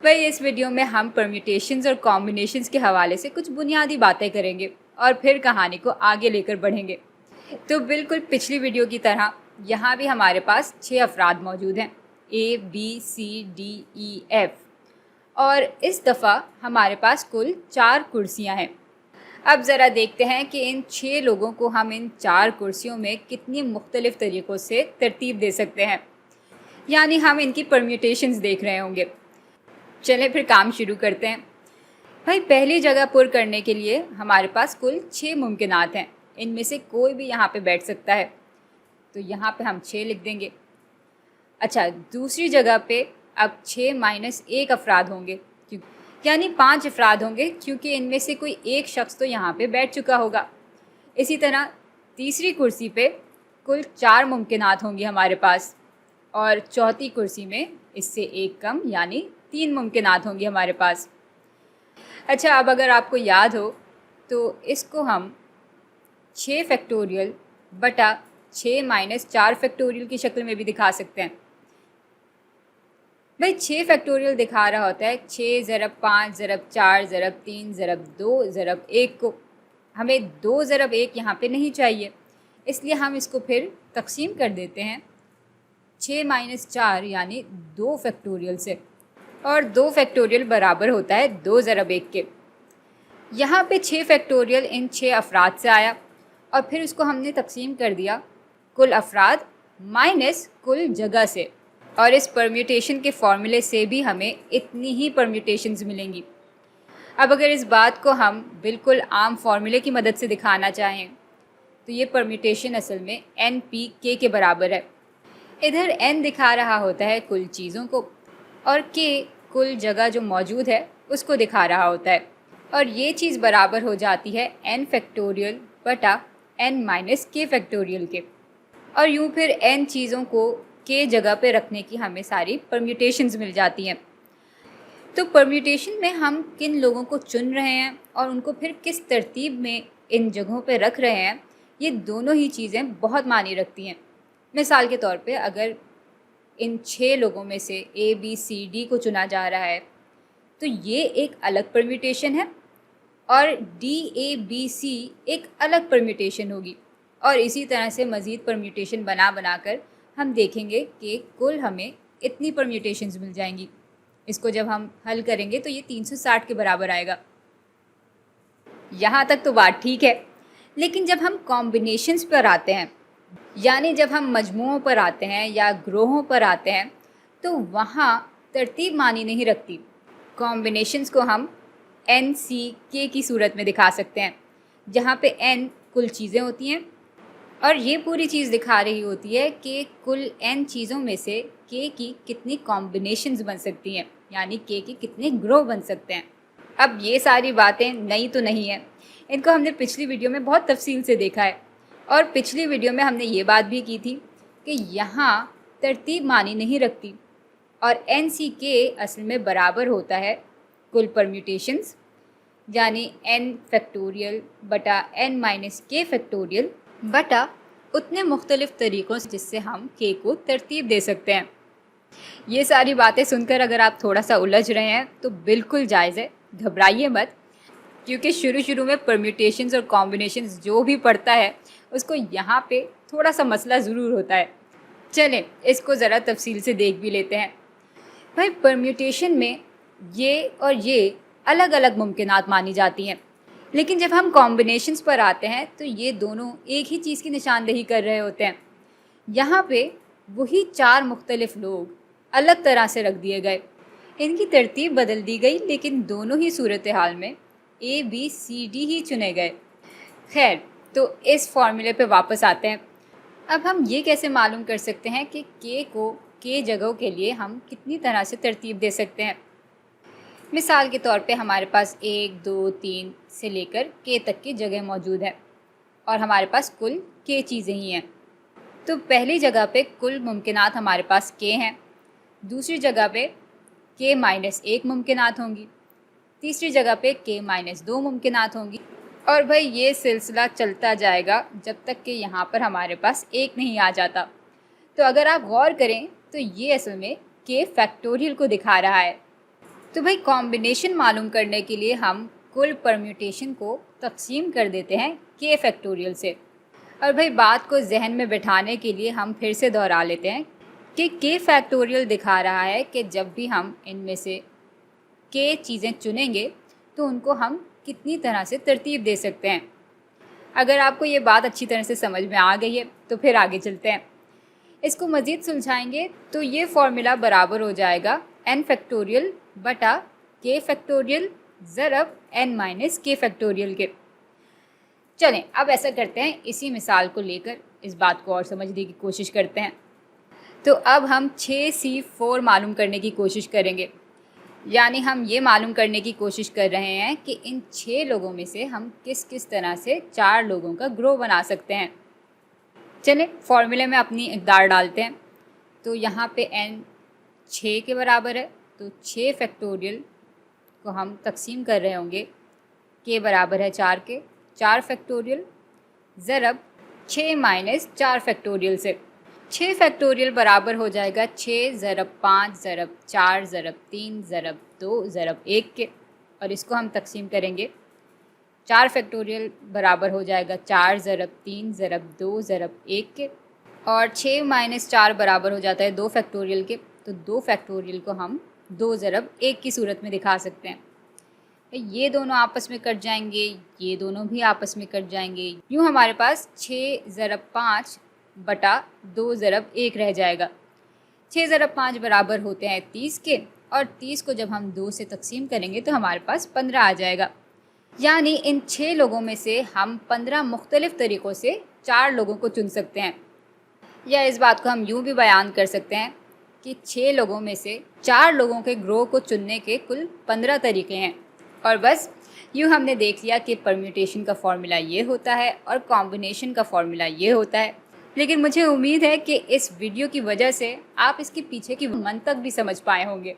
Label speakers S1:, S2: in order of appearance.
S1: भाई इस वीडियो में हम परम्यूटेशंस और कॉम्बिनेशंस के हवाले से कुछ बुनियादी बातें करेंगे और फिर कहानी को आगे लेकर बढ़ेंगे। तो बिल्कुल पिछली वीडियो की तरह यहाँ भी हमारे पास 6 अफराद मौजूद हैं, ABCDEF, और इस दफ़ा हमारे पास कुल 4 कुर्सियाँ हैं। अब ज़रा देखते हैं कि इन 6 लोगों को हम इन 4 कुर्सियों में कितनी मुख्तलिफ़ तरीक़ों से तरतीब दे सकते हैं, यानी हम इनकी परम्यूटेशंस देख रहे होंगे। चलें फिर काम शुरू करते हैं। भाई पहली जगह पुर करने के लिए हमारे पास कुल 6 मुमकिनात हैं, इनमें से कोई भी यहाँ पे बैठ सकता है, तो यहाँ पे हम 6 लिख देंगे। अच्छा, दूसरी जगह पे अब 6 माइनस 1 अफराद होंगे, यानी 5 अफराद होंगे, क्योंकि इनमें से कोई एक शख्स तो यहाँ पे बैठ चुका होगा। इसी तरह तीसरी कुर्सी पे कुल 4 मुमकिनात होंगी हमारे पास, और चौथी कुर्सी में इससे एक कम यानी 3 मुमकिनात होंगी हमारे पास। अच्छा, अब अगर आपको याद हो तो इसको हम 6 फैक्टोरियल बटा 6 माइनस 4 फैक्टोरियल की शक्ल में भी दिखा सकते हैं। भाई 6 फैक्टोरियल दिखा रहा होता है 6 ज़रब 5 ज़रब 4 ज़रब 3 ज़रब 2 ज़रब 1 को। हमें 2 ज़रब 1 यहाँ पे नहीं चाहिए, इसलिए हम इसको फिर तकसीम कर देते हैं 6 माइनस 4 यानी 2 फैक्टोरियल से, और 2 फैक्टोरियल बराबर होता है 2 ज़रब 1 के। यहाँ पे 6 फैक्टोरियल इन 6 अफराद से आया, और फिर उसको हमने तकसीम कर दिया कुल अफराद माइनस कुल जगह से, और इस परम्यूटेशन के फॉर्मूले से भी हमें इतनी ही परम्यूटेशंस मिलेंगी। अब अगर इस बात को हम बिल्कुल आम फार्मूले की मदद से दिखाना चाहें तो ये परम्यूटेशन असल में NP-K के बराबर है। इधर N दिखा रहा होता है कुल चीज़ों को, और K कुल जगह जो मौजूद है उसको दिखा रहा होता है, और ये चीज़ बराबर हो जाती है N फैक्टोरियल बटा N माइनस K फैक्टोरियल के। और यूँ फिर N चीज़ों को K जगह पे रखने की हमें सारी परम्यूटेशंस मिल जाती हैं। तो परम्यूटेशन में हम किन लोगों को चुन रहे हैं और उनको फिर किस तरतीब में इन जगहों पे रख रहे हैं, ये दोनों ही चीज़ें बहुत मानी रखती हैं। मिसाल के तौर पे अगर इन 6 लोगों में से ABCD को चुना जा रहा है तो ये एक अलग परम्यूटेशन है, और DABC एक अलग परम्यूटेशन होगी, और इसी तरह से मज़ीद परम्यूटेशन बना कर हम देखेंगे कि कुल हमें इतनी परम्यूटेशंस मिल जाएंगी। इसको जब हम हल करेंगे तो ये 360 के बराबर आएगा। यहाँ तक तो बात ठीक है, लेकिन जब हम कॉम्बिनेशंस पर आते हैं, यानी जब हम मजमुओं पर आते हैं या ग्रोहों पर आते हैं, तो वहाँ तरतीब मानी नहीं रखती। कॉम्बिनेशंस को हम NC-K की सूरत में दिखा सकते हैं, जहाँ पे N कुल चीज़ें होती हैं, और ये पूरी चीज़ दिखा रही होती है कि कुल N चीज़ों में से K की कितनी कॉम्बिनेशंस बन सकती हैं, यानी K के कितने ग्रो बन सकते हैं। अब ये सारी बातें नई तो नहीं हैं, इनको हमने पिछली वीडियो में बहुत तफसील से देखा है, और पिछली वीडियो में हमने ये बात भी की थी कि यहाँ तरतीब मानी नहीं रखती, और NC-K असल में बराबर होता है कुल परम्यूटेशंस, यानी N फैक्टोरियल बटा N माइनस K फैक्टोरियल बटा उतने मुख्तलिफ़ तरीक़ों से जिससे हम K को तरतीब दे सकते हैं। ये सारी बातें सुनकर अगर आप थोड़ा सा उलझ रहे हैं तो बिल्कुल जायज़ है, घबराइए मत, क्योंकि शुरू में परम्यूटेशंस और कॉम्बिनेशंस जो भी पढ़ता है उसको यहाँ पे थोड़ा सा मसला ज़रूर होता है। चलें इसको ज़रा तफसील से देख भी लेते हैं। भाई परम्यूटेशन में ये और ये अलग अलग मुमकिनात मानी जाती हैं, लेकिन जब हम कॉम्बिनेशंस पर आते हैं तो ये दोनों एक ही चीज़ की निशानदेही कर रहे होते हैं। यहाँ पे वही 4 मुख्तलिफ लोग अलग तरह से रख दिए गए, इनकी तरतीब बदल दी गई, लेकिन दोनों ही सूरत हाल में ABCD ही चुने गए। खैर, तो इस फार्मूले पे वापस आते हैं। अब हम ये कैसे मालूम कर सकते हैं कि K को K जगहों के लिए हम कितनी तरह से तरतीब दे सकते हैं। मिसाल के तौर पे हमारे पास 1, 2, 3 से लेकर K तक की जगह मौजूद है, और हमारे पास कुल K चीज़ें ही हैं। तो पहली जगह पे कुल मुमकिनात हमारे पास K हैं, दूसरी जगह पे K माइनस 1 मुमकिनात होंगी, तीसरी जगह पे K माइनस 2 मुमकिनात होंगी, और भाई ये सिलसिला चलता जाएगा जब तक कि यहाँ पर हमारे पास 1 नहीं आ जाता। तो अगर आप गौर करें तो ये असल में K फैक्टोरियल को दिखा रहा है, तो भाई कॉम्बिनेशन मालूम करने के लिए हम कुल परम्यूटेशन को तकसीम कर देते हैं k फैक्टोरियल से। और भाई बात को जहन में बिठाने के लिए हम फिर से दोहरा लेते हैं कि k फैक्टोरियल दिखा रहा है कि जब भी हम इनमें से k चीज़ें चुनेंगे तो उनको हम कितनी तरह से तरतीब दे सकते हैं। अगर आपको ये बात अच्छी तरह से समझ में आ गई है तो फिर आगे चलते हैं। इसको मज़ीद सुलझाएंगे तो ये फॉर्मूला बराबर हो जाएगा n फैक्टोरियल बटा k फैक्टोरियल ज़रब n माइनस k फैक्टोरियल के। चलें अब ऐसा करते हैं, इसी मिसाल को लेकर इस बात को और समझने की कोशिश करते हैं। तो अब हम 6C4 मालूम करने की कोशिश करेंगे, यानी हम ये मालूम करने की कोशिश कर रहे हैं कि इन 6 लोगों में से हम किस किस तरह से 4 लोगों का ग्रो बना सकते हैं। चलें फॉर्मूले में अपनी इक़दार डालते हैं। तो यहाँ पे n 6 के बराबर है, तो 6 फैक्टोरियल को हम तकसीम कर रहे होंगे k बराबर है 4 के, 4 फैक्टोरियल ज़रब 6 माइनस 4 फैक्टोरियल से। 6 फैक्टोरियल बराबर हो जाएगा 6 ज़रब 5 ज़रब 4 ज़रब 3 ज़रब 2 ज़रब 1 के, और इसको हम तकसीम करेंगे। 4 फैक्टोरियल बराबर हो जाएगा 4 ज़रब 3 ज़रब 2 ज़रब 1 के, और 6 माइनस 4 बराबर हो जाता है 2 फैक्टोरियल के। तो 2 फैक्टोरियल को हम 2 ज़रब 1 की सूरत में दिखा सकते हैं। ये दोनों आपस में कट जाएंगे, ये दोनों भी आपस में कट जाएंगे। यूँ हमारे पास 6 ज़रब 5 बटा 2 ज़रब 1 रह जाएगा। 6 ज़रब 5 बराबर होते हैं 30 के, और 30 को जब हम 2 से तकसीम करेंगे तो हमारे पास 15 आ जाएगा। यानी इन 6 लोगों में से हम 15 मुख्तलिफ़ तरीक़ों से 4 लोगों को चुन सकते हैं। या इस बात को हम यूँ भी बयान कर सकते हैं कि 6 लोगों में से 4 लोगों के ग्रो को चुनने के कुल 15 तरीक़े हैं। और बस यूँ हमने देख लिया कि परम्यूटेशन का फ़ॉर्मूला ये होता है और कॉम्बिनेशन का फ़ॉर्मूला ये होता है। लेकिन मुझे उम्मीद है कि इस वीडियो की वजह से आप इसके पीछे की मंतक भी समझ पाए होंगे।